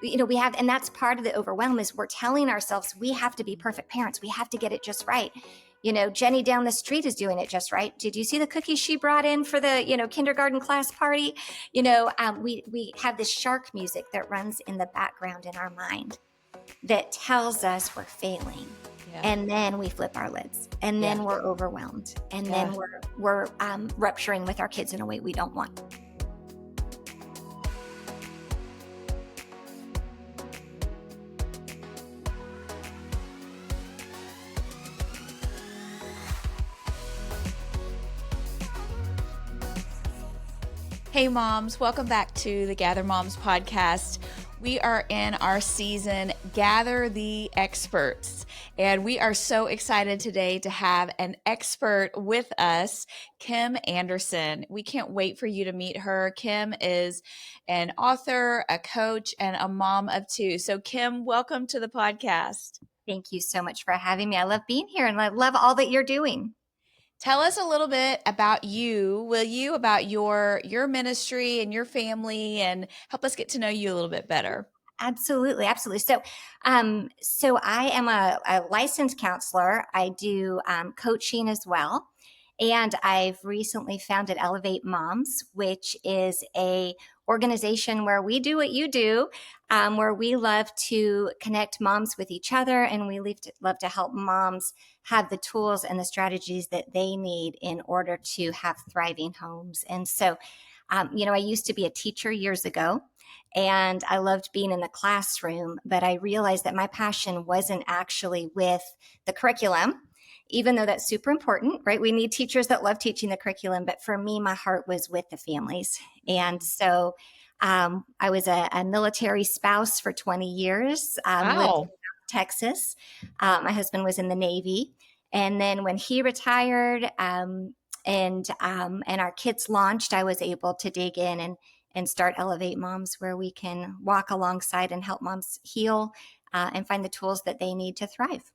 we have, and that's part of the overwhelm is we're telling ourselves we have to be perfect parents. We have to get it just right. Jenny down the street is doing it just right. Did you see the cookies she brought in for the, kindergarten class party? We have this shark music that runs in the background in our mind that tells us we're failing. Yeah. And then we flip our lids, and then we're overwhelmed, and then we're rupturing with our kids in a way we don't want. Hey moms, welcome back to the Gather Moms podcast. We are in our season, Gather the Experts, and we are so excited today to have an expert with us, Kim Anderson. We can't wait for you to meet her. Kim is an author, a coach, and a mom of two. So Kim, welcome to the podcast. Thank you so much for having me. I love being here, and I love all that you're doing. Tell us a little bit about you, will you, about your ministry and your family, and help us get to know you a little bit better. Absolutely. So I am a licensed counselor. I do coaching as well. And I've recently founded Elevate Moms, which is a organization where we do what you do, where we love to connect moms with each other, and we love to help moms have the tools and the strategies that they need in order to have thriving homes. And so, I used to be a teacher years ago, and I loved being in the classroom, but I realized that my passion wasn't actually with the curriculum, even though that's super important, right? We need teachers that love teaching the curriculum. But for me, my heart was with the families. And so I was a military spouse for 20 years, lived in Texas. My husband was in the Navy. And then when he retired and our kids launched, I was able to dig in and start Elevate Moms, where we can walk alongside and help moms heal and find the tools that they need to thrive.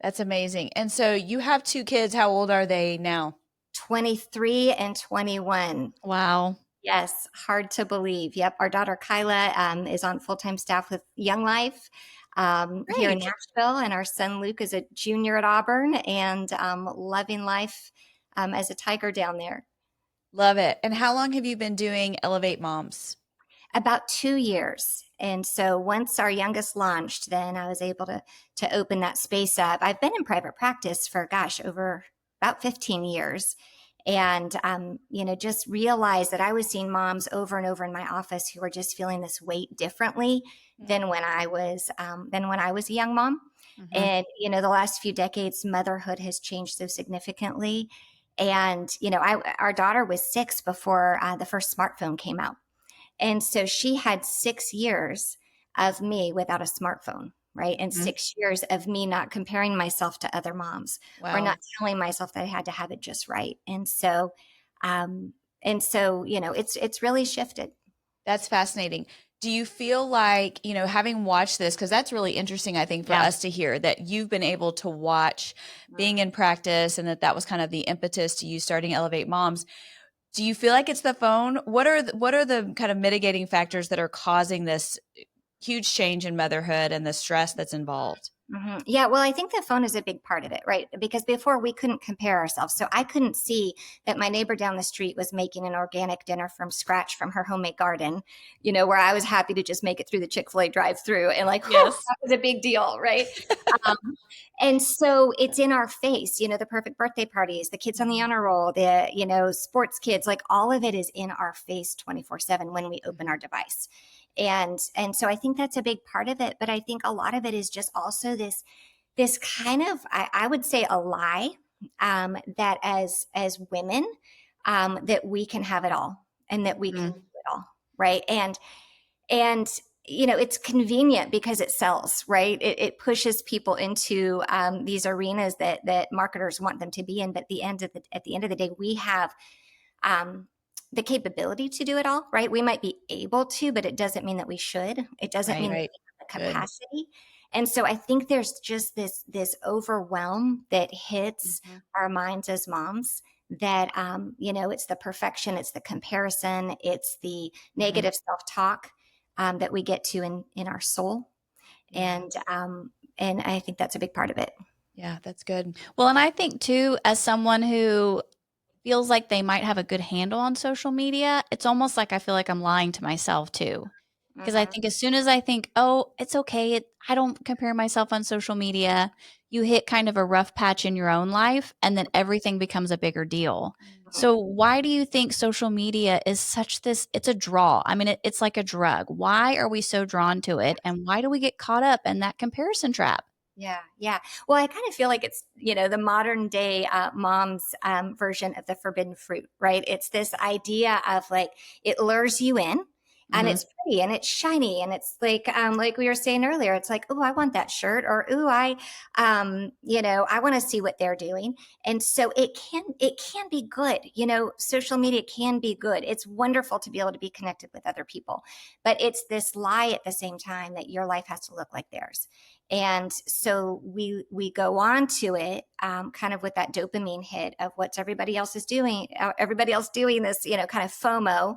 That's amazing. And so you have two kids. How old are they now? 23 and 21. Wow. Yes. Hard to believe. Yep. Our daughter Kyla is on full-time staff with Young Life here in Nashville. And our son Luke is a junior at Auburn and loving life as a tiger down there. Love it. And how long have you been doing Elevate Moms? About 2 years. And so once our youngest launched, then I was able to open that space up. I've been in private practice for, over about 15 years. And, just realized that I was seeing moms over and over in my office who were just feeling this weight differently than when I was a young mom. Mm-hmm. And, the last few decades, motherhood has changed so significantly. And, our daughter was 6 before the first smartphone came out. And so she had 6 years of me without a smartphone, right? And 6 years of me not comparing myself to other moms or not telling myself that I had to have it just right. And so, it's really shifted. That's fascinating. Do you feel like, having watched this, because that's really interesting, I think, for us to hear that you've been able to watch being in practice and that was kind of the impetus to you starting Elevate Moms. Do you feel like it's the phone? What are the kind of mitigating factors that are causing this huge change in motherhood and the stress that's involved? Mm-hmm. Yeah, well, I think the phone is a big part of it, right? Because before we couldn't compare ourselves. So I couldn't see that my neighbor down the street was making an organic dinner from scratch from her homemade garden, where I was happy to just make it through the Chick-fil-A drive-through and that was a big deal, right? And so it's in our face, the perfect birthday parties, the kids on the honor roll, the, sports kids, like all of it is in our face 24/7 when we open our device. And so I think that's a big part of it. But I think a lot of it is just also this kind of, I would say, a lie that as women, that we can have it all and that we can do it all. Right. And it's convenient because it sells, right? It pushes people into these arenas that marketers want them to be in. But at the end of the day, we have the capability to do it all, right? We might be able to, but it doesn't mean that we should. It doesn't mean that we have the capacity. Good. And so I think there's just this overwhelm that hits our minds as moms that, it's the perfection, it's the comparison, it's the negative self-talk that we get to in our soul. Yeah. And I think that's a big part of it. Yeah, that's good. Well, and I think too, as someone who feels like they might have a good handle on social media, it's almost like I feel like I'm lying to myself too. Because I Mm-hmm. think as soon as I think, oh, it's okay, I don't compare myself on social media, you hit kind of a rough patch in your own life, and then everything becomes a bigger deal. So, why do you think social media is such this? It's a draw. I mean, it's like a drug. Why are we so drawn to it? And why do we get caught up in that comparison trap? Yeah, yeah. Well, I kind of feel like it's, the modern day mom's version of the forbidden fruit, right? It's this idea of like it lures you in, and Hmm. it's pretty and it's shiny and it's like we were saying earlier, it's like, oh, I want that shirt, or oh, I want to see what they're doing. And so it can be good. Social media can be good. It's wonderful to be able to be connected with other people, but it's this lie at the same time that your life has to look like theirs. And so we go on to it, kind of with that dopamine hit of what's everybody else is doing, everybody else doing this, kind of FOMO,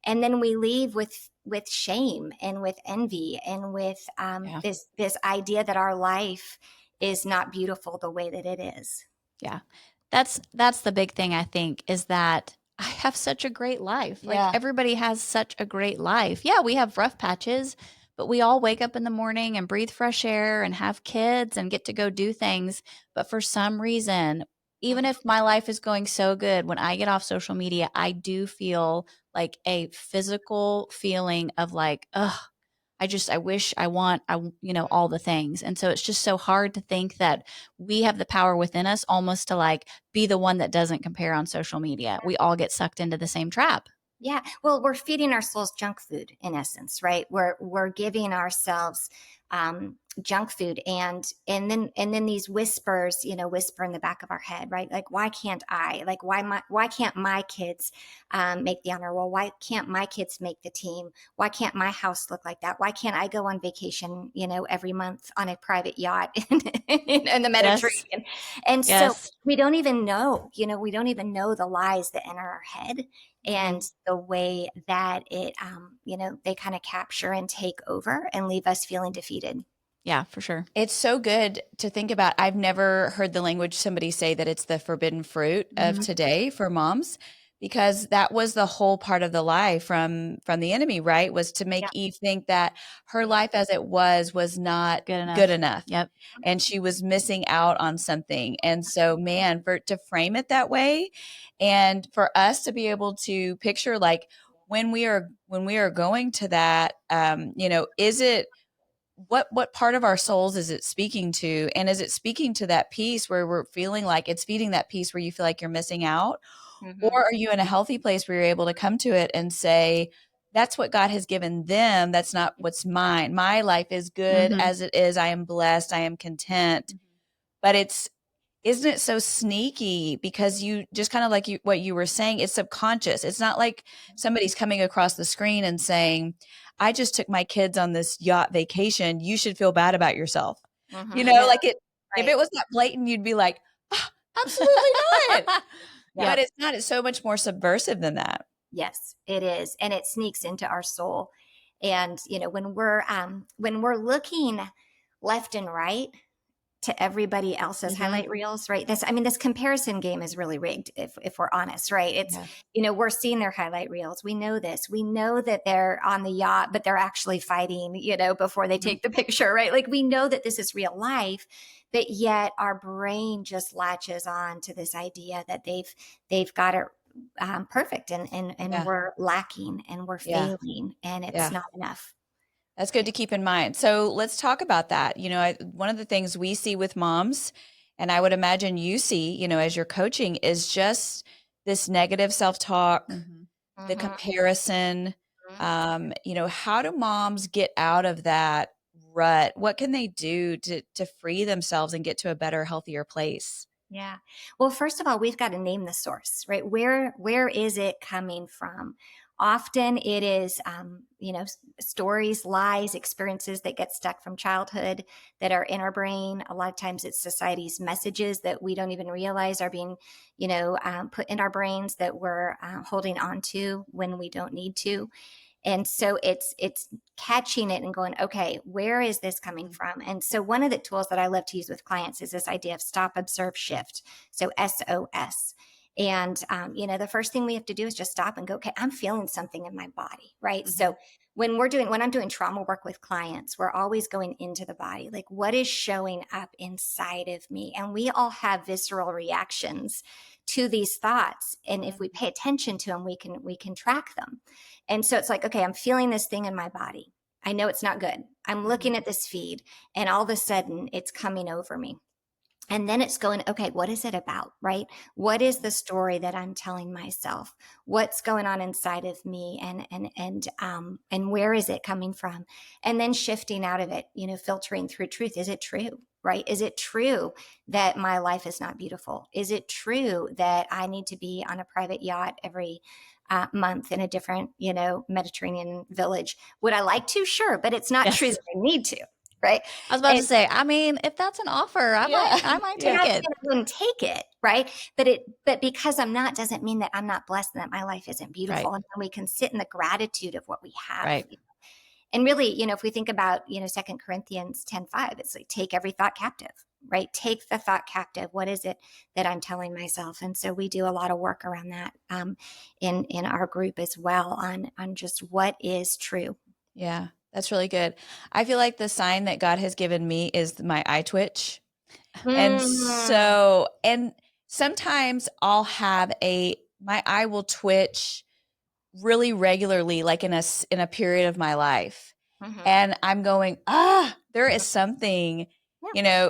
and then we leave with shame and with envy and with Yeah. this idea that our life is not beautiful the way that it is. Yeah. That's the big thing I think is that I have such a great life. Like Yeah. everybody has such a great life. Yeah, we have rough patches, but we all wake up in the morning and breathe fresh air and have kids and get to go do things. But for some reason, even Mhm. if my life is going so good, when I get off social media, I do feel like a physical feeling of like, ugh, I wish all the things. And so it's just so hard to think that we have the power within us almost to like be the one that doesn't compare on social media. We all get sucked into the same trap. Yeah. Well, we're feeding our souls junk food in essence, right? We're giving ourselves junk food, and then these whispers, whisper in the back of our head, right? Like, why can't I? Like, why can't my kids make the honor roll? Why can't my kids make the team? Why can't my house look like that? Why can't I go on vacation, every month on a private yacht in the Yes. Mediterranean? And so Yes. we don't even know the lies that enter our head, Mhm. and the way that they kind of capture and take over and leave us feeling defeated. Yeah, for sure. It's so good to think about. I've never heard the language somebody say that it's the forbidden fruit of Mhm. today for moms because that was the whole part of the lie from the enemy, right? Was to make Yeah. Eve think that her life as it was not Good enough. good enough. Yep. And she was missing out on something. And so, man, for to frame it that way and for us to be able to picture like when we are going to that is it what part of our souls is it speaking to? And is it speaking to that piece where we're feeling like it's feeding that piece where you feel like you're missing out? Or Mhm. are you in a healthy place where you're able to come to it and say, that's what God has given them. That's not what's mine. My life is good Mhm. as it is. I am blessed. I am content. But isn't it so sneaky because you just kind of like what you were saying, it's subconscious. It's not like somebody's coming across the screen and saying, I just took my kids on this yacht vacation. You should feel bad about yourself. Mhm. Like it, if Right. it was that blatant, you'd be like, "Ah, absolutely not. Yeah. But it's not. It's so much more subversive than that. Yes, it is, and it sneaks into our soul. And when we're looking left and right to everybody else's Mhm. highlight reels, right? This comparison game is really rigged, if we're honest, right? It's, Yeah. we're seeing their highlight reels. We know this. We know that they're on the yacht, but they're actually fighting, before they Mhm. take the picture, right? Like, we know that this is real life, but yet our brain just latches on to this idea that they've got it perfect, and Yeah. we're lacking and we're Yeah. failing, and it's Yeah. not enough. That's good to keep in mind. So let's talk about that. One of the things we see with moms, and I would imagine you see, as you're coaching, is just this negative self talk, Mhm. the Mhm. comparison. How do moms get out of that rut? What can they do to free themselves and get to a better, healthier place? Yeah. Well, first of all, we've got to name the source, right? Where is it coming from? Often it is, stories, lies, experiences that get stuck from childhood that are in our brain. A lot of times it's society's messages that we don't even realize are being, put in our brains that we're holding on to when we don't need to. And so it's catching it and going, okay, where is this coming from? And so one of the tools that I love to use with clients is this idea of stop, observe, shift. So SOS. And the first thing we have to do is just stop and go, okay, I'm feeling something in my body, right? So when I'm doing trauma work with clients, we're always going into the body, like what is showing up inside of me? And we all have visceral reactions to these thoughts. And if we pay attention to them, we can track them. And so it's like, okay, I'm feeling this thing in my body. I know it's not good. I'm looking at this feed, and all of a sudden it's coming over me. And then it's going, okay, what is it about, right? What is the story that I'm telling myself? What's going on inside of me, and where is it coming from? And then shifting out of it, filtering through truth. Is it true, right? Is it true that my life is not beautiful? Is it true that I need to be on a private yacht every month in a different, Mediterranean village? Would I like to? Sure, but it's not true Yes. that I need to, right? I was about to say, I mean, if that's an offer, I might You're take not it. saying I wouldn't take it, right? But because I'm not doesn't mean that I'm not blessed and that my life isn't beautiful. Right. And we can sit in the gratitude of what we have. Right. And really, if we think about, 2 Corinthians 10:5, it's like take every thought captive, right? Take the thought captive. What is it that I'm telling myself? And so we do a lot of work around that in our group as well on just what is true. Yeah, that's really good. I feel like the sign that God has given me is my eye twitch. And Mm-hmm. and sometimes I'll have my eye will twitch really regularly, like in a period of my life. Mm-hmm. And I'm going, there is something,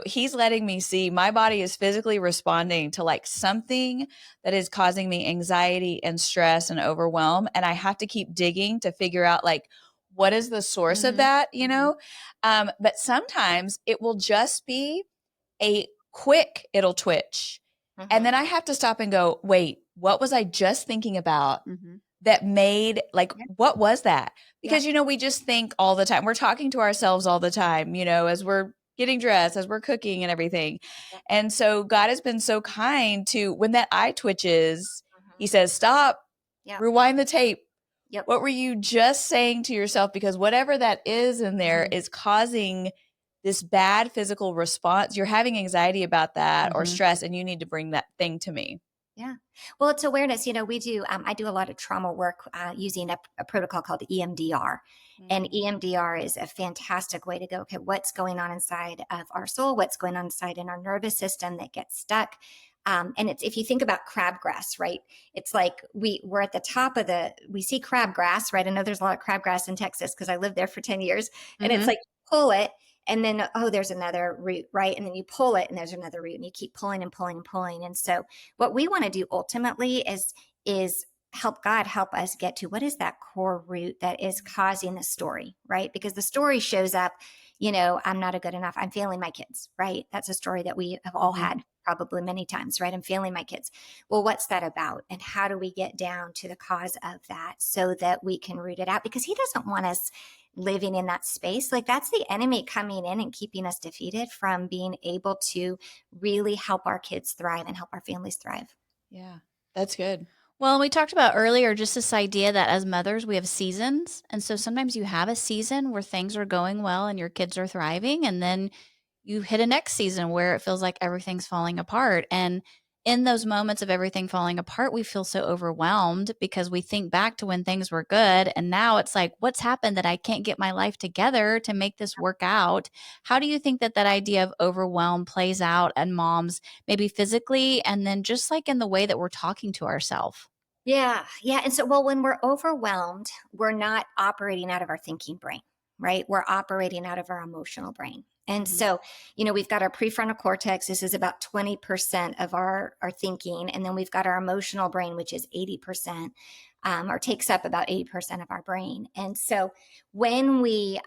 he's letting me see my body is physically responding to like something that is causing me anxiety and stress and overwhelm. And I have to keep digging to figure out like, what is the source of that, But sometimes it will just be it'll twitch. And Mm-hmm. then I have to stop and go, wait, what was I just thinking about that made like, Yeah. what was that? Yeah. Because, we just think all the time. We're talking to ourselves all the time, as we're getting dressed, as we're cooking and everything. Yeah. And so God has been so kind to when that eye twitches, Mm-hmm. he says, stop, Yeah. rewind the tape. Yep. What were you just saying to yourself? Because whatever that is in there is causing this bad physical response. You're having anxiety about that or stress, and you need to bring that thing to me. Yeah. Well, it's awareness. We do, I do a lot of trauma work using a protocol called EMDR. And EMDR is a fantastic way to go, okay, what's going on inside of our soul? What's going on inside in our nervous system that gets stuck? And it's, if you think about crabgrass, right? It's like we're at the top of we see crabgrass, right? I know there's a lot of crabgrass in Texas because I lived there for 10 years. And it's like, pull it. And then, oh, there's another root, right? And then you pull it and there's another root and you keep pulling and pulling and pulling. And so what we want to do ultimately is help God help us get to what is that core root that is causing the story, right? Because the story shows up, I'm not a good enough, I'm failing my kids, right? That's a story that we have all had probably many times, right? I'm failing my kids. Well, what's that about? And how do we get down to the cause of that so that we can root it out? Because he doesn't want us living in that space. Like that's the enemy coming in and keeping us defeated from being able to really help our kids thrive and help our families thrive. Yeah, that's good. Well, we talked about earlier just this idea that as mothers, we have seasons. And so sometimes you have a season where things are going well and your kids are thriving. And then you hit a next season where it feels like everything's falling apart. And in those moments of everything falling apart, we feel so overwhelmed because we think back to when things were good. And now it's like, what's happened that I can't get my life together to make this work out? How do you think that idea of overwhelm plays out in moms, maybe physically, and then just like in the way that we're talking to ourselves? Yeah. Yeah. And so, well, when we're overwhelmed, we're not operating out of our thinking brain, right? We're operating out of our emotional brain. And so, we've got our prefrontal cortex. This is about 20% of our thinking. And then we've got our emotional brain, which is 80%, or takes up about 80% of our brain. And so when we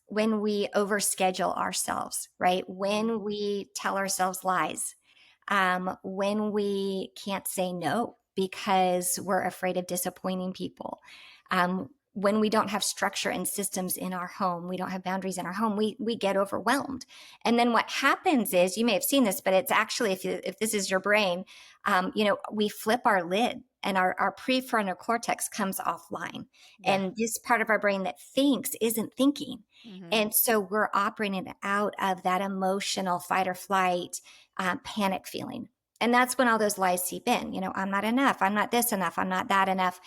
overschedule ourselves, right? When we tell ourselves lies, when we can't say no because we're afraid of disappointing people, when we don't have structure and systems in our home, we don't have boundaries in our home, we get overwhelmed. And then what happens is, you may have seen this, but it's actually, if this is your brain, we flip our lid and our prefrontal cortex comes offline. Yeah. And this part of our brain that thinks isn't thinking. Mm-hmm. And so we're operating out of that emotional fight or flight, panic feeling. And that's when all those lies seep in. I'm not enough. I'm not this enough. I'm not that enough.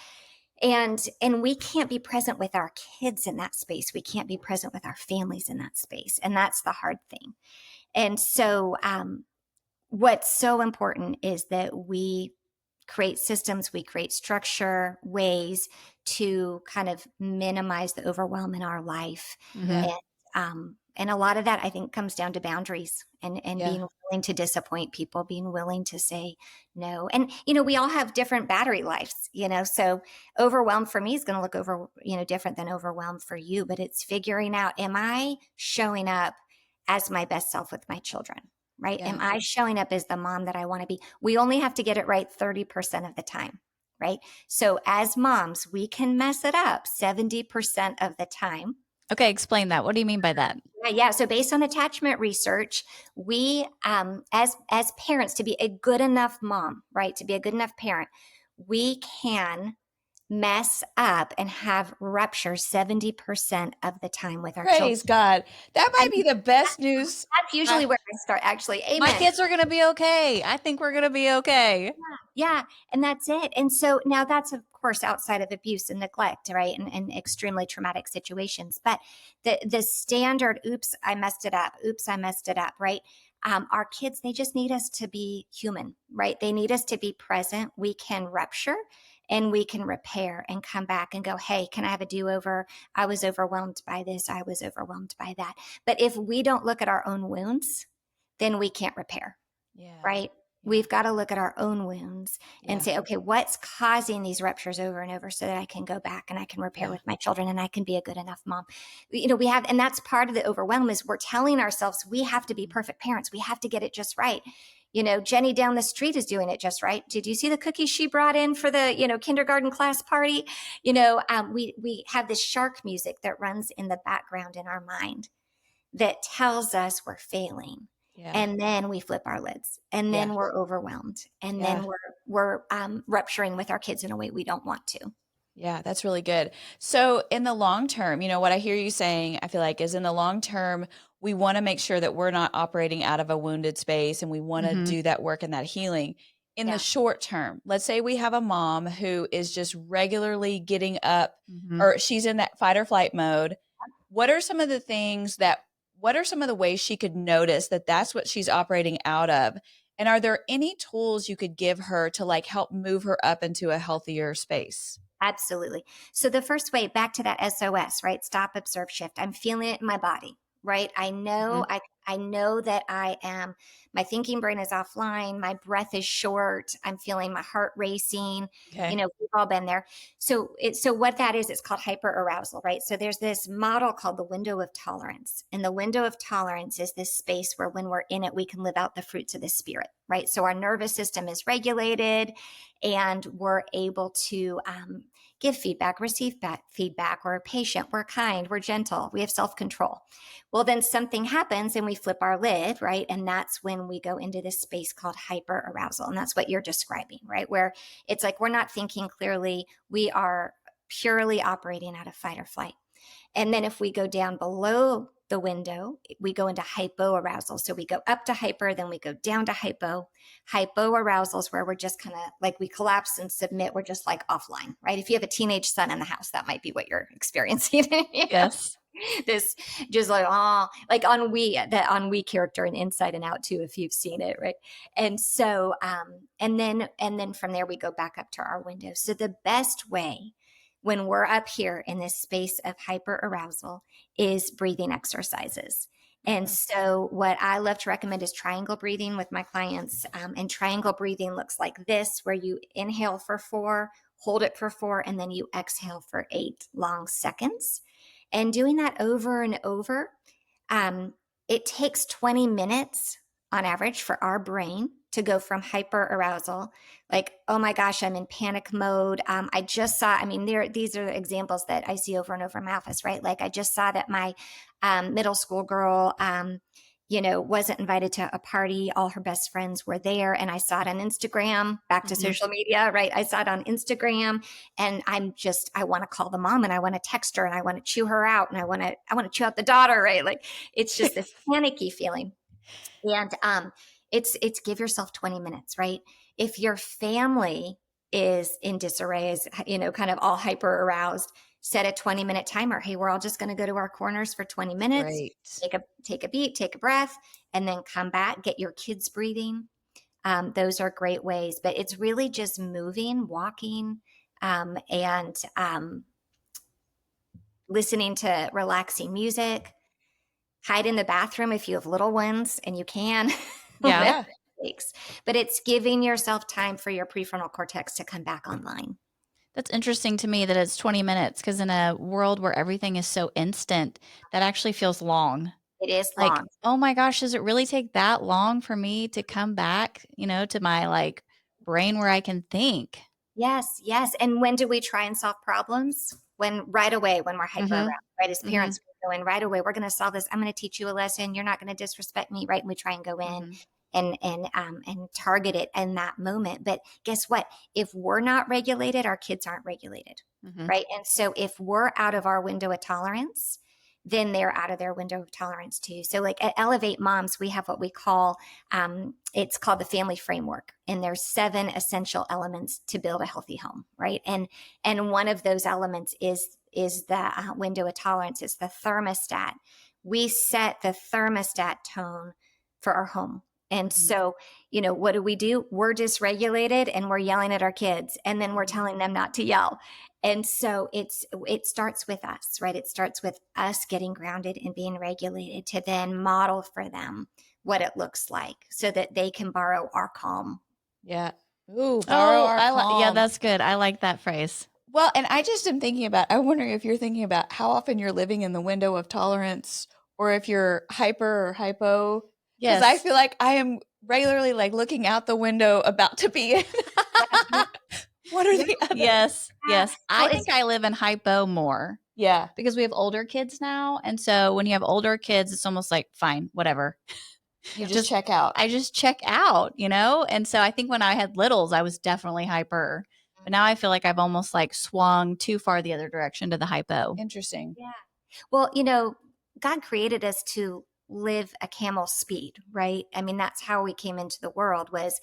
And we can't be present with our kids in that space. We can't be present with our families in that space. And that's the hard thing. And so what's so important is that we create systems, we create structure, ways to kind of minimize the overwhelm in our life. Mm-hmm. And a lot of that, I think, comes down to boundaries and being willing to disappoint people, being willing to say no. And, we all have different battery lives, so overwhelm for me is going to look different than overwhelmed for you, but it's figuring out, am I showing up as my best self with my children? Right? Yeah. Am I showing up as the mom that I want to be? We only have to get it right 30% of the time, right? So as moms, we can mess it up 70% of the time. Okay, explain that. What do you mean by that? Yeah. So based on attachment research, we, as parents, to be a good enough mom, right, to be a good enough parent, we can mess up and have rupture 70% of the time with our children. Praise God. That might be the best news. That's usually where I start, actually. Amen. My kids are going to be okay. I think we're going to be okay. Yeah. And that's it. And so now that's, of course, outside of abuse and neglect, right? And extremely traumatic situations. But the standard, oops, I messed it up. Oops, I messed it up, right? Our kids, they just need us to be human, right? They need us to be present. We can rupture and we can repair and come back and go, hey, can I have a do-over? I was overwhelmed by this. I was overwhelmed by that. But if we don't look at our own wounds, then we can't repair, right? We've got to look at our own wounds and say, okay, what's causing these ruptures over and over so that I can go back and I can repair with my children and I can be a good enough mom. We have, and that's part of the overwhelm, is we're telling ourselves we have to be perfect parents. We have to get it just right. Jenny down the street is doing it just right. Did you see the cookies she brought in for the, kindergarten class party? We have this shark music that runs in the background in our mind that tells us we're failing. Yeah. And then we flip our lids and then we're overwhelmed and then we're rupturing with our kids in a way we don't want to. Yeah, that's really good. So in the long term, what I hear you saying, I feel like, is in the long term, we want to make sure that we're not operating out of a wounded space and we want to do that work and that healing. In the short term, let's say we have a mom who is just regularly getting up or she's in that fight or flight mode. What are some of the ways she could notice that that's what she's operating out of? And are there any tools you could give her to help move her up into a healthier space? Absolutely. So the first way, back to that SOS, right? Stop, observe, shift. I'm feeling it in my body, right? I know, I know that my thinking brain is offline. My breath is short. I'm feeling my heart racing. Okay. We've all been there. So what that is, it's called hyperarousal, right? So there's this model called the window of tolerance. And the window of tolerance is this space where when we're in it, we can live out the fruits of the spirit, right? So our nervous system is regulated and we're able to give feedback, receive feedback. We're patient, we're kind, we're gentle, we have self-control. Well, then something happens and we flip our lid, right? And that's when we go into this space called hyperarousal. And that's what you're describing, right? Where it's like we're not thinking clearly. We are purely operating out of fight or flight. And then if we go down below the window, we go into hypoarousal. So we go up to hyper, then we go down to hypo. Hypoarousal is where we're just kind of we collapse and submit. We're just offline, right? If you have a teenage son in the house, that might be what you're experiencing. Yes. This just ennui, that ennui character in Inside and Out too, if you've seen it, right? And so, and then from there we go back up to our window. So the best way when we're up here in this space of hyperarousal is breathing exercises. And so what I love to recommend is triangle breathing with my clients. And triangle breathing looks like this, where you inhale for 4, hold it for 4, and then you exhale for 8 long seconds. And doing that over and over, it takes 20 minutes on average for our brain to go from hyper arousal, like, oh my gosh, I'm in panic mode. I just saw, I mean, these are examples that I see over and over in my office, right? Like I just saw that my middle school girl, wasn't invited to a party. All her best friends were there. And I saw it on Instagram, back to social media, right? I saw it on Instagram and I want to call the mom and I want to text her and I want to chew her out and I want to chew out the daughter, right? Like it's just this panicky feeling. And it's give yourself 20 minutes, right? If your family is in disarray, is, kind of all hyper aroused, set a 20-minute timer. Hey, we're all just going to go to our corners for 20 minutes, Great. take a beat, take a breath, and then come back, get your kids breathing. Those are great ways, but it's really just moving, walking, and listening to relaxing music. Hide in the bathroom if you have little ones and you can. Yeah. But it's giving yourself time for your prefrontal cortex to come back online. That's interesting to me that it's 20 minutes because in a world where everything is so instant, that actually feels long. It is Like, long. oh my gosh, does it really take that long for me to come back, to my like brain where I can think? Yes, yes. And when do we try and solve problems? Right away, when we're hyper aroused, right? As parents, we go in right away. We're going to solve this. I'm going to teach you a lesson. You're not going to disrespect me, right? And we try and go in and target it in that moment. But guess what? If we're not regulated, our kids aren't regulated, right? And so if we're out of our window of tolerance, then they're out of their window of tolerance too. So like at Elevate Moms, we have what we call, it's called the family framework. And there's 7 essential elements to build a healthy home, right? And one of those elements is the window of tolerance. It's the thermostat. We set the thermostat tone for our home. And so, what do? We're dysregulated and we're yelling at our kids and then we're telling them not to yell. And so it starts with us, right? It starts with us getting grounded and being regulated to then model for them what it looks like so that they can borrow our calm. Yeah. Ooh, borrow our calm. Yeah, that's good. I like that phrase. Well, and I just am thinking about, I'm wondering if you're thinking about how often you're living in the window of tolerance or if you're hyper or hypo. Because I feel like I am regularly like looking out the window about to be in. What are the others? Yes. I think I live in hypo more. Yeah. Because we have older kids now. And so when you have older kids, it's almost like, fine, whatever. You just check out. I just check out, And so I think when I had littles, I was definitely hyper. But now I feel like I've almost like swung too far the other direction to the hypo. Interesting. Yeah. Well, God created us to live a camel speed, right? I mean, that's how we came into the world was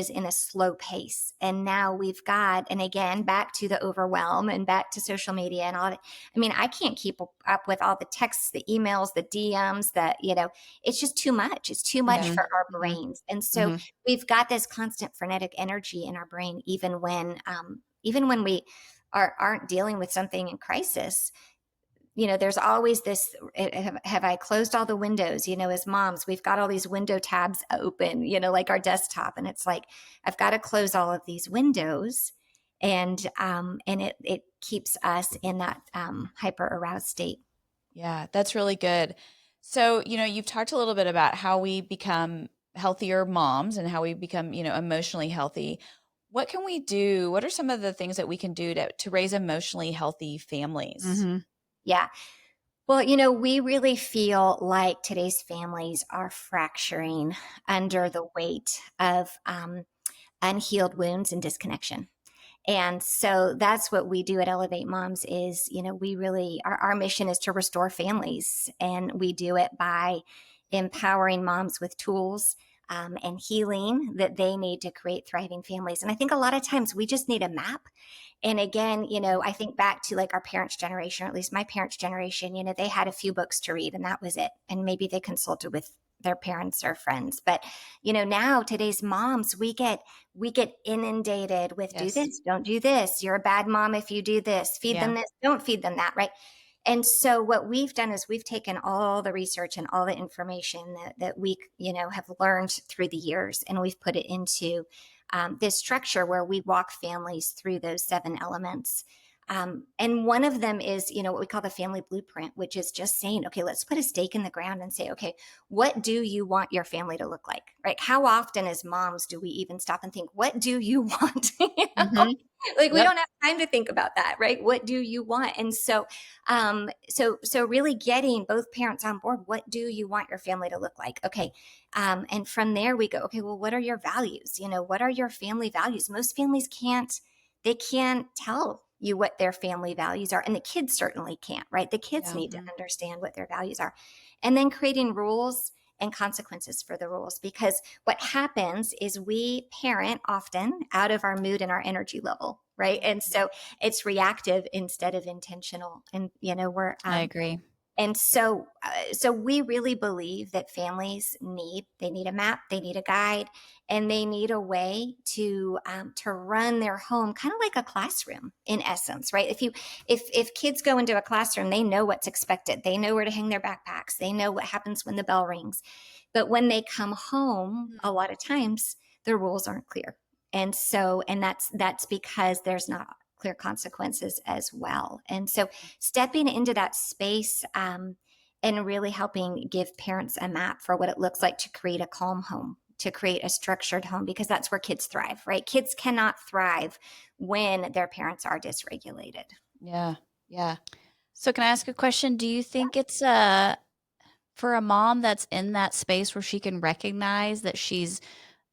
in a slow pace. And now we've got, and again, back to the overwhelm and back to social media and all that. I mean, I can't keep up with all the texts, the emails, the DMs that, it's just too much. It's too much for our brains. And so we've got this constant frenetic energy in our brain, even when we aren't dealing with something in crisis. There's always this, have I closed all the windows? As moms, we've got all these window tabs open, like our desktop. And it's like, I've got to close all of these windows. And it keeps us in that hyper aroused state. Yeah, that's really good. So, you've talked a little bit about how we become healthier moms and how we become, emotionally healthy. What can we do? What are some of the things that we can do to raise emotionally healthy families? Yeah. Well, we really feel like today's families are fracturing under the weight of unhealed wounds and disconnection. And so that's what we do at Elevate Moms is, we really, our mission is to restore families. And we do it by empowering moms with tools and healing that they need to create thriving families. And I think a lot of times we just need a map. And again, I think back to like our parents' generation, or at least my parents' generation, they had a few books to read and that was it. And maybe they consulted with their parents or friends. But, now today's moms, we get inundated with do this, don't do this. You're a bad mom if you do this, feed them this, don't feed them that, right? And so what we've done is we've taken all the research and all the information that we, have learned through the years, and we've put it into this structure where we walk families through those 7 elements. And one of them is, what we call the family blueprint, which is just saying, okay, let's put a stake in the ground and say, okay, what do you want your family to look like, right? How often as moms do we even stop and think, what do you want? Mhm. Like, we Yep. don't have time to think about that, right? What do you want? And so really getting both parents on board. What do you want your family to look like? Okay. And from there we go, okay, well, what are your values? What are your family values? Most families they can't tell you what their family values are. And the kids certainly can't, right? The kids Yeah. need to understand what their values are. And then creating rules and consequences for the rules. Because what happens is we parent often out of our mood and our energy level, right? And so it's reactive instead of intentional. And, we're, I agree. and so we really believe that families they need a map, they need a guide, and they need a way to run their home kind of like a classroom in essence, right? If kids go into a classroom, they know what's expected, they know where to hang their backpacks, they know what happens when the bell rings. But when they come home, a lot of times the rules aren't clear, and that's because there's not clear consequences as well. And so stepping into that space, and really helping give parents a map for what it looks like to create a calm home, to create a structured home, because that's where kids thrive, right? Kids cannot thrive when their parents are dysregulated. Yeah. Yeah. So can I ask a question? Do you think it's for a mom that's in that space where she can recognize that she's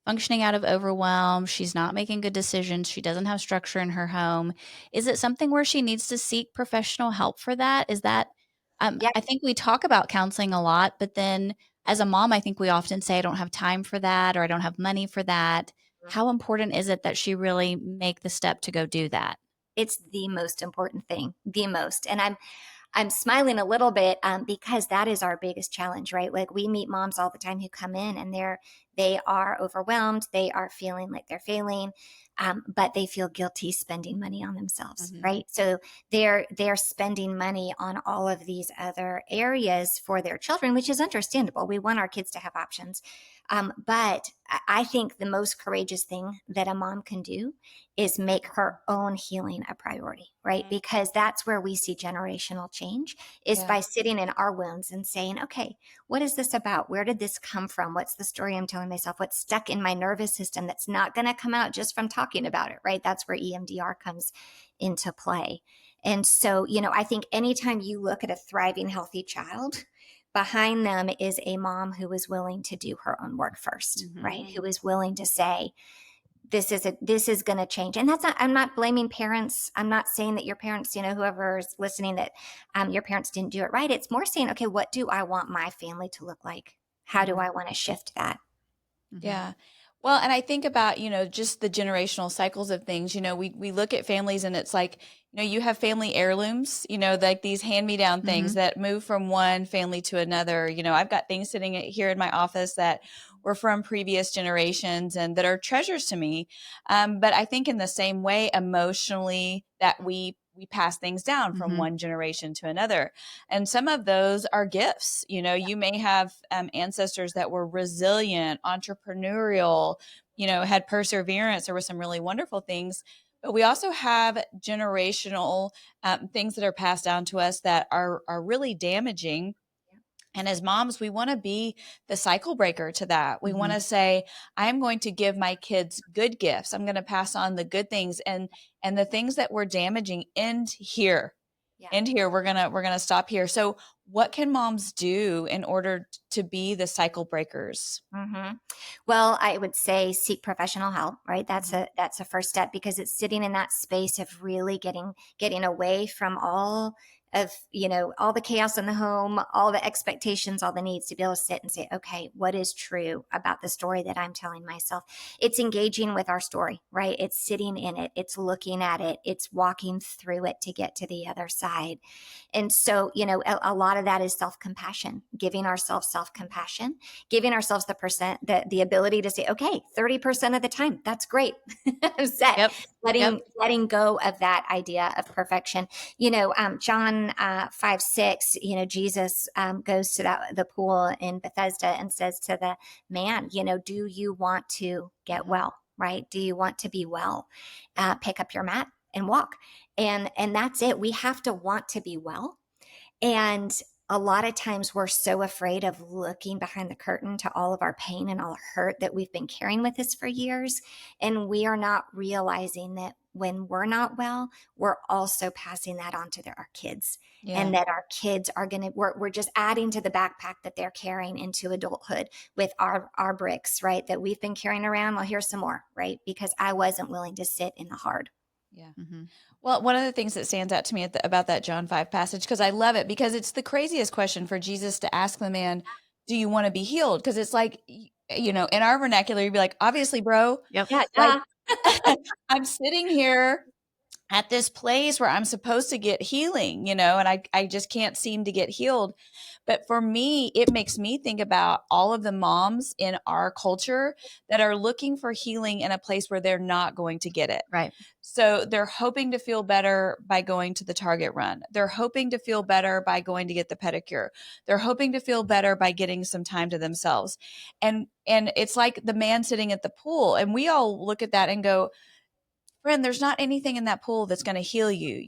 functioning out of overwhelm, she's not making good decisions, she doesn't have structure in her home, is it something where she needs to seek professional help for that? Is that Yeah, I think we talk about counseling a lot, but then as a mom, I think we often say I don't have time for that or I don't have money for that. How important is it that she really make the step to go do that? it's the most important thing, the most. And I'm smiling a little bit, because that is our biggest challenge, right? Like, we meet moms all the time who come in and they are overwhelmed, they are feeling like they're failing, but they feel guilty spending money on themselves, Mhm. right? So they're spending money on all of these other areas for their children, which is understandable. We want our kids to have options, but I think the most courageous thing that a mom can do is make her own healing a priority, right? Because that's where we see generational change, is Yeah. by sitting in our wounds and saying, okay, what is this about? Where did this come from? What's the story I'm telling myself? What's stuck in my nervous system that's not going to come out just from talking about it, right? That's where EMDR comes into play. And so, I think anytime you look at a thriving, healthy child, behind them is a mom who is willing to do her own work first, right? Who is willing to say, this is going to change. And I'm not blaming parents. I'm not saying that your parents, whoever is listening, that your parents didn't do it right. It's more saying, okay, what do I want my family to look like? How do I want to shift that? Yeah. Well, and I think about, just the generational cycles of things. We look at families and it's like, you have family heirlooms, like these hand-me-down things that move from one family to another. I've got things sitting here in my office that were from previous generations and that are treasures to me. But I think in the same way, emotionally, that we pass things down from one generation to another. And some of those are gifts. You may have ancestors that were resilient, entrepreneurial, had perseverance. There were some really wonderful things. But we also have generational things that are passed down to us that are really damaging. And as moms, we want to be the cycle breaker to that. We want to say, I'm going to give my kids good gifts. I'm going to pass on the good things, and the things that were damaging end here. Yeah. End here. We're gonna stop here. So what can moms do in order to be the cycle breakers? Mm-hmm. Well, I would say seek professional help, right? That's a first step, because it's sitting in that space of really getting away from all of, all the chaos in the home, all the expectations, all the needs, to be able to sit and say, okay, what is true about the story that I'm telling myself? It's engaging with our story, right? It's sitting in it, it's looking at it, it's walking through it to get to the other side. And so, a lot of that is self-compassion, giving ourselves self-compassion, giving ourselves the ability to say, okay, 30% of the time, that's great. Set. Yep. Yep. Letting go of that idea of perfection. John 5:6, Jesus goes to the pool in Bethesda and says to the man, do you want to get well? Right? Do you want to be well? Pick up your mat and walk. And that's it. We have to want to be well. And a lot of times we're so afraid of looking behind the curtain to all of our pain and all hurt that we've been carrying with us for years. And we are not realizing that when we're not well, we're also passing that on to our kids. Yeah. And that our kids are going to, we're just adding to the backpack that they're carrying into adulthood with our bricks, right? That we've been carrying around. Well, here's some more, right? Because I wasn't willing to sit in the hard. Yeah. Mm-hmm. Well, one of the things that stands out to me about that John 5 passage, because I love it, because it's the craziest question for Jesus to ask the man, do you want to be healed? Because it's like, in our vernacular, you'd be like, obviously, bro. Yep. Yeah. Like, I'm sitting here at this place where I'm supposed to get healing, and I just can't seem to get healed. But for me, it makes me think about all of the moms in our culture that are looking for healing in a place where they're not going to get it. Right. So they're hoping to feel better by going to the Target run. They're hoping to feel better by going to get the pedicure. They're hoping to feel better by getting some time to themselves. And it's like the man sitting at the pool. And we all look at that and go, friend, there's not anything in that pool that's going to heal you.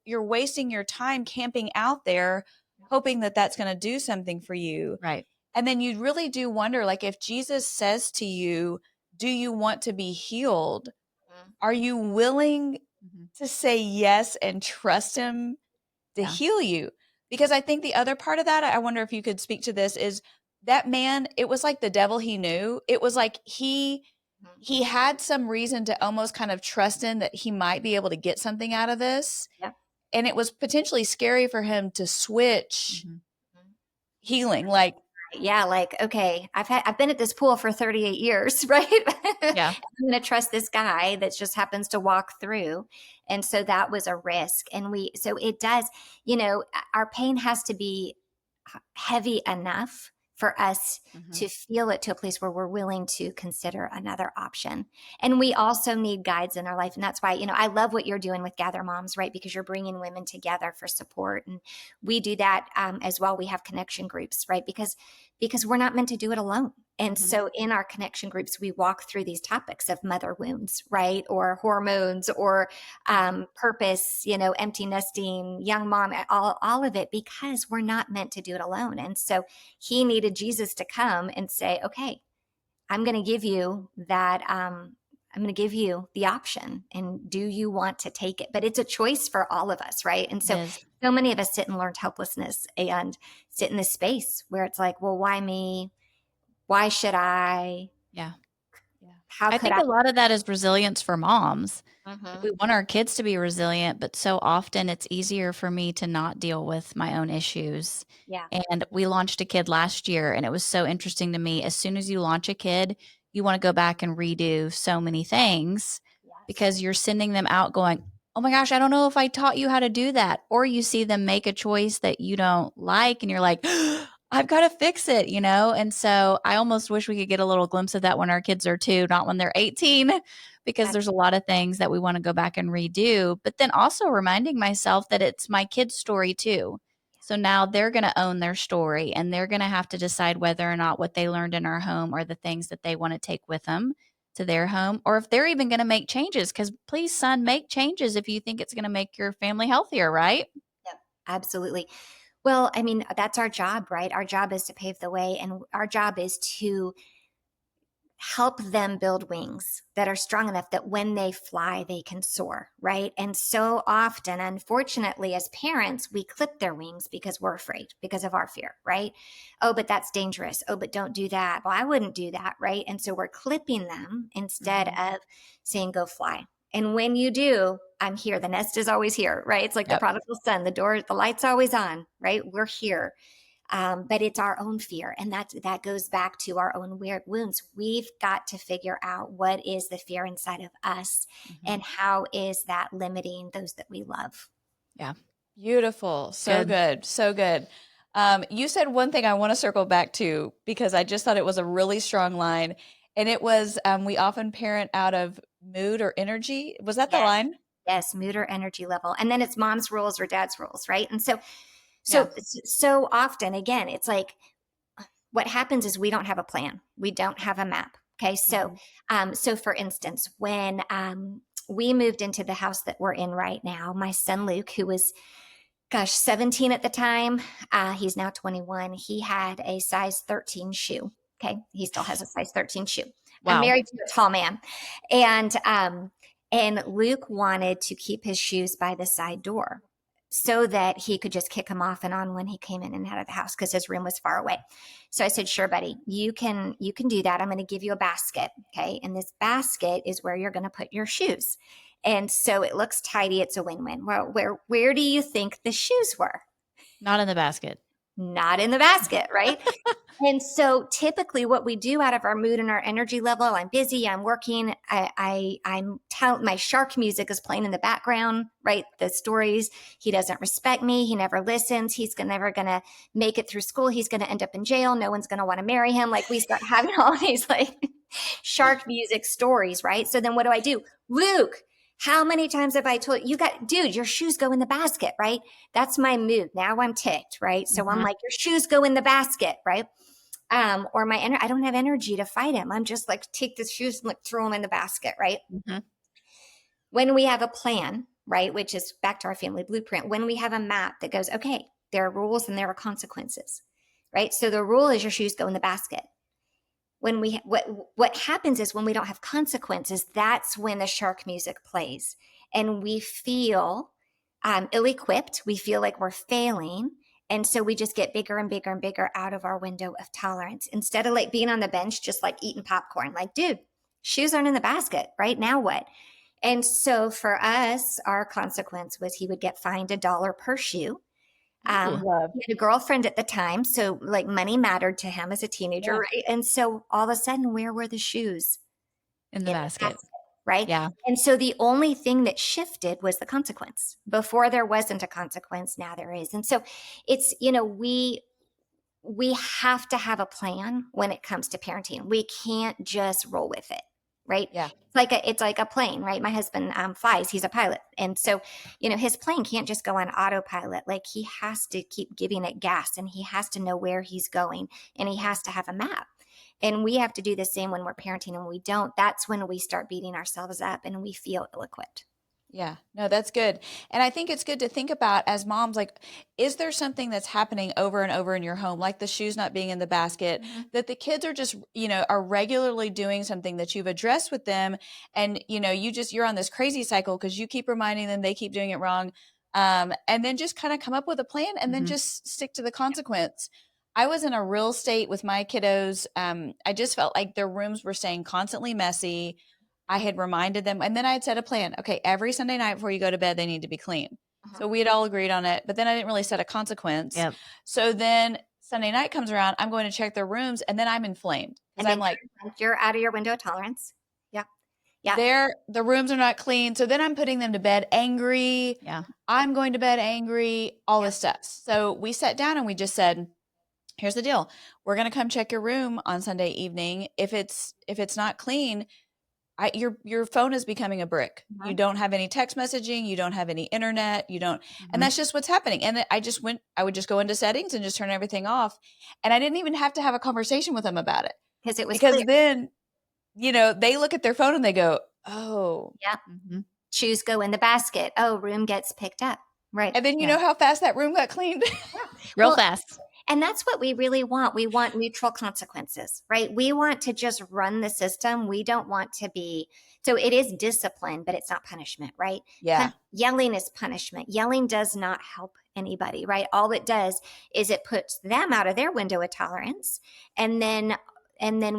You're wasting your time camping out there, hoping that that's going to do something for you. Right. And then you really do wonder, like, if Jesus says to you, do you want to be healed? Are you willing to say yes and trust him to heal you? Because I think the other part of that, I wonder if you could speak to this, is that man, it was like the devil he knew. It was like he had some reason to almost kind of trust in that he might be able to get something out of this. Yep. And it was potentially scary for him to switch healing. Like, yeah, like, okay, I've been at this pool for 38 years, right? Yeah. I'm going to trust this guy that just happens to walk through. And so that was a risk. And so it does, our pain has to be heavy enough for us to feel it to a place where we're willing to consider another option. And we also need guides in our life. And that's why, I love what you're doing with Gather Moms, right? Because you're bringing women together for support. And we do that as well. We have connection groups, right? Because we're not meant to do it alone. And so in our connection groups, we walk through these topics of mother wounds, right? Or hormones or purpose, empty nesting, young mom, all of it, because we're not meant to do it alone. And so he needed Jesus to come and say, okay, I'm going to give you that. I'm going to give you the option. And do you want to take it? But it's a choice for all of us, right? And so many of us sit in learned helplessness and sit in this space where it's like, well, why me? Why should I? Yeah. How I could think a lot of that is resilience for moms. Mhm. We want our kids to be resilient, but so often it's easier for me to not deal with my own issues. Yeah. And we launched a kid last year, and it was so interesting to me. As soon as you launch a kid, you want to go back and redo so many things because you're sending them out going, oh my gosh, I don't know if I taught you how to do that. Or you see them make a choice that you don't like, and you're like, I've got to fix it, And so I almost wish we could get a little glimpse of that when our kids are 2, not when they're 18, because there's a lot of things that we want to go back and redo. But then also reminding myself that it's my kid's story too. So now they're going to own their story, and they're going to have to decide whether or not what they learned in our home are the things that they want to take with them to their home, or if they're even going to make changes. Because please, son, make changes if you think it's going to make your family healthier, right? Yep, absolutely. Well, I mean, that's our job, right? Our job is to pave the way, and our job is to help them build wings that are strong enough that when they fly, they can soar, right? And so often, unfortunately, as parents, we clip their wings because we're afraid, because of our fear, right? Oh, but that's dangerous. Oh, but don't do that. Well, I wouldn't do that, right? And so we're clipping them instead of saying, go fly. And when you do, I'm here. The nest is always here, right? It's like the prodigal son, the light's always on, right? We're here. But it's our own fear. And that goes back to our own weird wounds. We've got to figure out what is the fear inside of us and how is that limiting those that we love. Yeah. Beautiful. So good. So good. You said one thing I want to circle back to because I just thought it was a really strong line. And it was, we often parent out of mood or energy. Was that the line? Yes, mood or energy level. And then it's mom's rules or dad's rules, right? And so often, again, it's like what happens is we don't have a plan. We don't have a map. Okay. So, so for instance, when we moved into the house that we're in right now. My son, Luke, who was, 17 at the time, he's now 21. He had a size 13 shoe. Okay. He still has a size 13 shoe. I'm Wow. married to a tall man. And Luke wanted to keep his shoes by the side door so that he could just kick them off and on when he came in and out of the house because his room was far away. So I said, sure, buddy, you can do that. I'm going to give you a basket. Okay. And this basket is where you're going to put your shoes. And so it looks tidy. It's a win-win. Well, where do you think the shoes were? Not in the basket. Not in the basket, right? And so typically what we do out of our mood and our energy level, I'm busy, I'm working, my shark music is playing in the background, right? The stories, he doesn't respect me. He never listens. He's never going to make it through school. He's going to end up in jail. No one's going to want to marry him. Like we start having all these like shark music stories, right? So then what do? Luke, how many times have I told you, dude, your shoes go in the basket, right? That's my mood. Now I'm ticked, right? So I'm like, your shoes go in the basket, right? Or I don't have energy to fight him. I'm just like, take the shoes and like throw them in the basket, right? Mm-hmm. When we have a plan, right, which is back to our family blueprint, when we have a map that goes, okay, there are rules and there are consequences, right? So the rule is your shoes go in the basket. When what happens is when we don't have consequences, that's when the shark music plays and we feel ill-equipped. We feel like we're failing. And so we just get bigger and bigger and bigger out of our window of tolerance instead of like being on the bench, just like eating popcorn, like, dude, shoes aren't in the basket, right? Now what? And so for us, our consequence was he would get fined $1 per shoe. He had a girlfriend at the time. So like money mattered to him as a teenager, right? And so all of a sudden, where were the shoes? In the basket. Right? Yeah. And so the only thing that shifted was the consequence. Before there wasn't a consequence, now there is. And so it's, we have to have a plan when it comes to parenting. We can't just roll with it. Right? Yeah. It's like a plane, right? My husband flies, he's a pilot. And so, his plane can't just go on autopilot. Like he has to keep giving it gas and he has to know where he's going and he has to have a map. And we have to do the same when we're parenting and we don't. That's when we start beating ourselves up and we feel ill-equipped. Yeah, no, that's good. And I think it's good to think about as moms, like, is there something that's happening over and over in your home, like the shoes not being in the basket, that the kids are just, are regularly doing something that you've addressed with them. And, you're on this crazy cycle because you keep reminding them they keep doing it wrong. And then just kind of come up with a plan and then just stick to the consequence. I was in a real state with my kiddos. I just felt like their rooms were staying constantly messy. I had reminded them, and then I had set a plan. Okay, every Sunday night before you go to bed, they need to be clean. So we had all agreed on it, but then I didn't really set a consequence. Yep. So then Sunday night comes around, I'm going to check their rooms, and then I'm inflamed. And I'm like, you're out of your window of tolerance. Yeah. Yeah. The rooms are not clean. So then I'm putting them to bed angry. Yeah. I'm going to bed angry, all this stuff. So we sat down and we just said, here's the deal. We're going to come check your room on Sunday evening. If it's not clean, your phone is becoming a brick. You don't have any text messaging. You don't have any internet. You don't, and that's just what's happening. And I would just go into settings and just turn everything off. And I didn't even have to have a conversation with them about it because clear. Then, they look at their phone and they go, oh, yeah. Shoes go in the basket. Oh, room gets picked up. Right. And then you know how fast that room got cleaned? Real fast. And that's what we really want. We want neutral consequences, right? We want to just run the system. We don't want to be, so it is discipline, but it's not punishment, right? Yeah. Yelling is punishment. Yelling does not help anybody, right? All it does is it puts them out of their window of tolerance. And then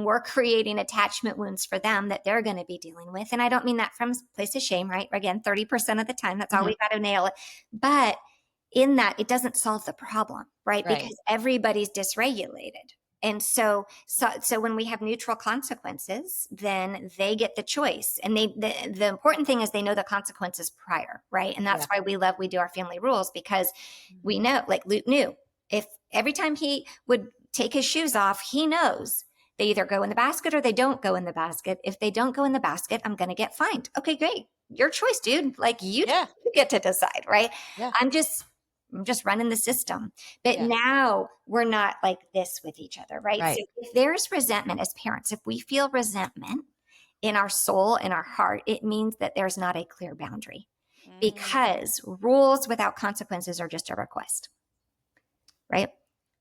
we're creating attachment wounds for them that they're going to be dealing with. And I don't mean that from a place of shame, right? Again, 30% of the time, that's all we got to nail it. But in that, it doesn't solve the problem, right? Because everybody's dysregulated. And so when we have neutral consequences, then they get the choice. And the important thing is they know the consequences prior, right? And that's why we do our family rules, because we know, like Luke knew, if every time he would take his shoes off, he knows they either go in the basket or they don't go in the basket. If they don't go in the basket, I'm going to get fined. Okay, great. Your choice, dude. Like you get to decide, right? Yeah. I'm just running the system. But now we're not like this with each other, right? So if there's resentment as parents, if we feel resentment in our soul, in our heart, it means that there's not a clear boundary, because rules without consequences are just a request, right?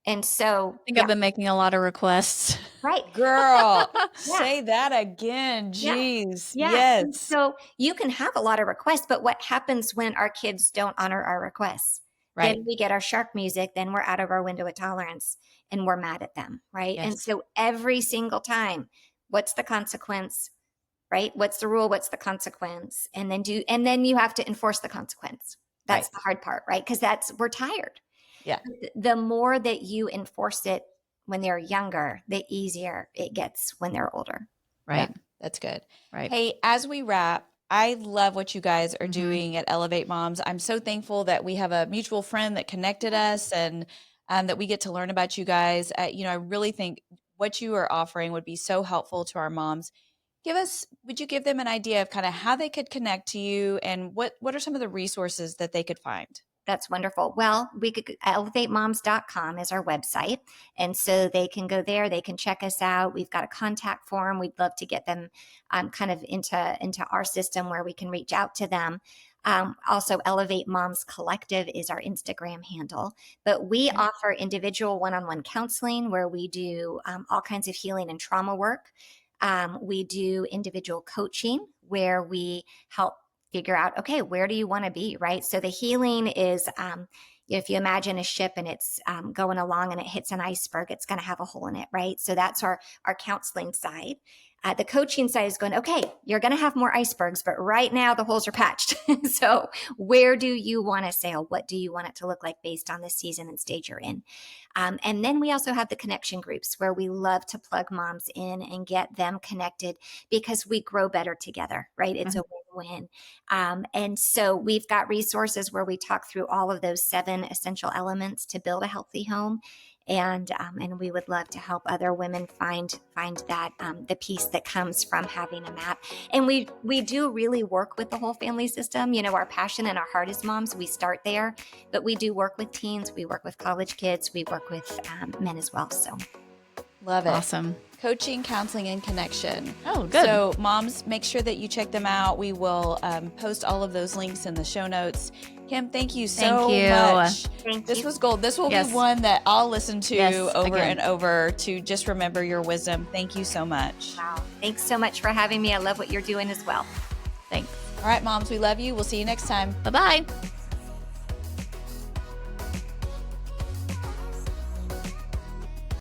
And so, I think I've been making a lot of requests. right. Girl, Yeah. say that again. Yeah. Jeez. Yeah. And Yes. so you can have a lot of requests, but what happens when our kids don't honor our requests? Right. Then we get our shark music, then we're out of our window of tolerance and we're mad at them, right? Yes. And so every single time, what's the consequence, right? What's the rule? What's the consequence? And then you have to enforce the consequence. That's the hard part, right? Because we're tired. Yeah. The more that you enforce it when they're younger, the easier it gets when they're older. Right. Yeah, that's good. Right. Hey, as we wrap, I love what you guys are doing at Elevate Moms. I'm so thankful that we have a mutual friend that connected us, and that we get to learn about you guys. I really think what you are offering would be so helpful to our moms. Would you give them an idea of kind of how they could connect to you, and what are some of the resources that they could find? That's wonderful. Well, elevatemoms.com is our website. And so they can go there, they can check us out. We've got a contact form. We'd love to get them kind of into our system where we can reach out to them. Also, Elevate Moms Collective is our Instagram handle. But we offer individual one-on-one counseling where we do all kinds of healing and trauma work. We do individual coaching where we help figure out, okay, where do you want to be, right? So the healing is, if you imagine a ship and it's going along and it hits an iceberg, it's going to have a hole in it, right? So that's our counseling side. The coaching side is going, okay, you're going to have more icebergs, but right now the holes are patched. So where do you want to sail? What do you want it to look like based on the season and stage you're in? And then we also have the connection groups where we love to plug moms in and get them connected because we grow better together, right? It's a win-win. And so we've got resources where we talk through all of those 7 essential elements to build a healthy home. And we would love to help other women find that the peace that comes from having a map. And we do really work with the whole family system. Our passion and our heart is moms. We start there, but we do work with teens. We work with college kids. We work with men as well. So love it. Awesome. Coaching, counseling, and connection. Oh, good. So moms, make sure that you check them out. We will post all of those links in the show notes. Kim, thank you so much. This was gold. This will be one that I'll listen to over and over to just remember your wisdom. Thank you so much. Wow. Thanks so much for having me. I love what you're doing as well. Thanks. All right, moms, we love you. We'll see you next time. Bye-bye.